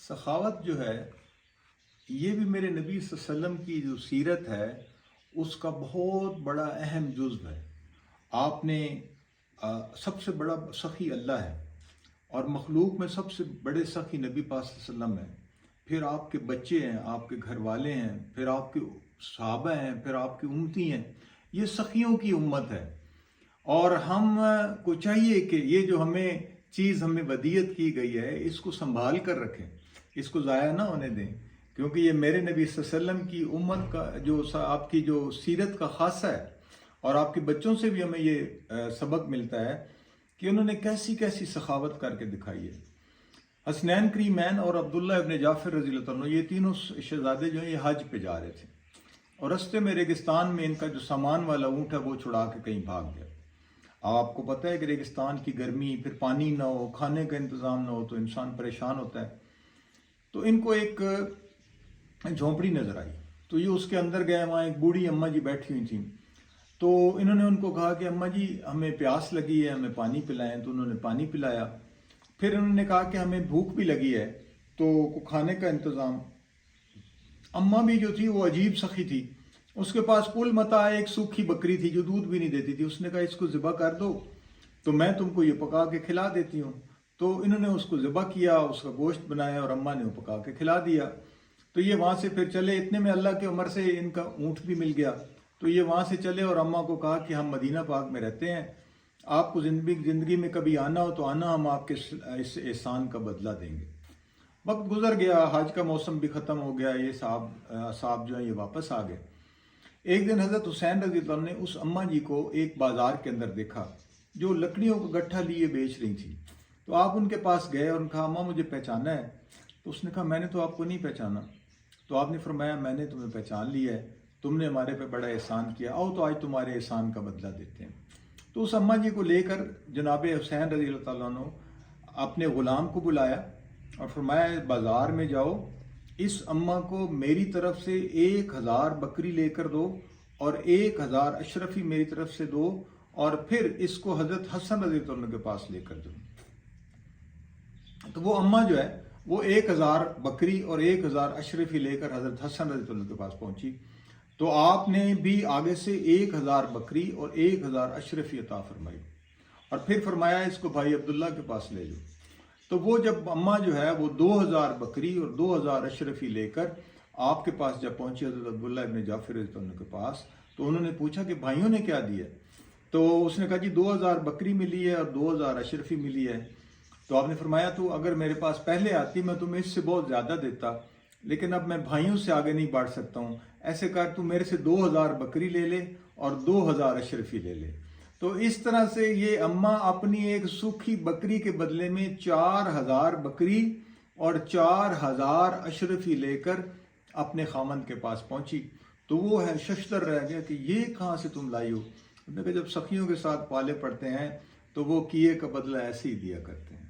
سخاوت جو ہے یہ بھی میرے نبی صلی اللہ علیہ وسلم کی جو سیرت ہے اس کا بہت بڑا اہم جزو ہے۔ آپ نے سب سے بڑا سخی اللہ ہے اور مخلوق میں سب سے بڑے سخی نبی پاک صلی اللہ علیہ وسلم ہیں، پھر آپ کے بچے ہیں، آپ کے گھر والے ہیں، پھر آپ کے صحابہ ہیں، پھر آپ کی امتی ہیں۔ یہ سخیوں کی امت ہے اور ہم کو چاہیے کہ یہ جو ہمیں ودیعت کی گئی ہے اس کو سنبھال کر رکھیں، اس کو ضائع نہ ہونے دیں، کیونکہ یہ میرے نبی صلی اللہ علیہ وسلم کی امت کا جو آپ کی جو سیرت کا خاصہ ہے، اور آپ کے بچوں سے بھی ہمیں یہ سبق ملتا ہے کہ انہوں نے کیسی کیسی سخاوت کر کے دکھائی ہے۔ حسنین کریمین اور عبداللہ ابن جعفر رضی اللہ عنہ یہ تینوں شہزادے جو ہیں یہ حج پہ جا رہے تھے، اور رستے میں ریگستان میں ان کا جو سامان والا اونٹ ہے وہ چھڑا کے کہیں بھاگ گیا۔ آپ کو پتہ ہے کہ ریگستان کی گرمی، پھر پانی نہ ہو، کھانے کا انتظام نہ ہو تو انسان پریشان ہوتا ہے۔ تو ان کو ایک جھونپڑی نظر آئی، تو یہ اس کے اندر گئے، وہاں ایک بوڑھی اماں جی بیٹھی ہوئی تھیں، تو انہوں نے ان کو کہا کہ اماں جی ہمیں پیاس لگی ہے، ہمیں پانی پلائیں، تو انہوں نے پانی پلایا۔ پھر انہوں نے کہا کہ ہمیں بھوک بھی لگی ہے تو کھانے کا انتظام۔ اماں بھی جو تھی وہ عجیب سخی تھی، اس کے پاس کل متاع ایک سوکھی بکری تھی جو دودھ بھی نہیں دیتی تھی۔ اس نے کہا اس کو ذبح کر دو تو میں تم کو یہ پکا کے کھلا دیتی ہوں۔ تو انہوں نے اس کو ذبح کیا، اس کا گوشت بنایا اور اماں نے وہ پکا کے کھلا دیا۔ تو یہ وہاں سے پھر چلے، اتنے میں اللہ کے عمر سے ان کا اونٹ بھی مل گیا۔ تو یہ وہاں سے چلے اور اماں کو کہا کہ ہم مدینہ پاک میں رہتے ہیں، آپ کو زندگی میں کبھی آنا ہو تو آنا، ہم آپ کے اس احسان کا بدلہ دیں گے۔ وقت گزر گیا، حج کا موسم بھی ختم ہو گیا، یہ صاحب جو ہیں یہ واپس آ گئے۔ ایک دن حضرت حسین رضی اللہ عنہ نے اس اماں جی کو ایک بازار کے اندر دیکھا جو لکڑیوں کو گٹھا لیے بیچ رہی تھی۔ تو آپ ان کے پاس گئے اور کہا اماں مجھے پہچانا ہے؟ تو اس نے کہا میں نے تو آپ کو نہیں پہچانا۔ تو آپ نے فرمایا میں نے تمہیں پہچان لیا ہے، تم نے ہمارے پہ بڑا احسان کیا، آؤ تو آج تمہارے احسان کا بدلہ دیتے ہیں۔ تو اس اماں جی کو لے کر جناب حسین رضی اللہ تعالیٰ عنہ اپنے غلام کو بلایا اور فرمایا بازار میں جاؤ، اس اماں کو میری طرف سے 1000 بکری لے کر دو اور 1000 اشرفی میری طرف سے دو، اور پھر اس کو حضرت حسن رضی اللہ عنہ کے پاس لے کر دو۔ تو وہ اماں جو ہے وہ 1000 بکری اور 1000 اشرفی لے کر حضرت حسن رضی اللہ عنہ کے پاس پہنچی۔ تو آپ نے بھی آگے سے 1000 بکری اور 1000 اشرفی عطا فرمائی، اور پھر فرمایا اس کو بھائی عبداللہ کے پاس لے جاؤ۔ تو وہ جب اماں جو ہے وہ 2000 بکری اور 2000 اشرفی لے کر آپ کے پاس جب پہنچی حضرت عبداللہ ابن جعفر رضی اللہ عنہ کے پاس، تو انہوں نے پوچھا کہ بھائیوں نے کیا دیا؟ تو اس نے کہا جی 2000 بکری ملی ہے اور 2000 اشرفی ملی ہے۔ تو آپ نے فرمایا تو اگر میرے پاس پہلے آتی میں تمہیں اس سے بہت زیادہ دیتا، لیکن اب میں بھائیوں سے آگے نہیں بڑھ سکتا ہوں، ایسے کر تو میرے سے 2000 بکری لے لے اور 2000 اشرفی لے لے۔ تو اس طرح سے یہ اماں اپنی ایک سوکھی بکری کے بدلے میں 4000 بکری اور 4000 اشرفی لے کر اپنے خامند کے پاس پہنچی۔ تو وہ ہے ششدر رہ گیا کہ یہ کہاں سے تم لائی ہو؟ کہ جب سخیوں کے ساتھ پالے پڑتے ہیں تو وہ کیے کا بدلہ ایسے ہی دیا کرتے ہیں۔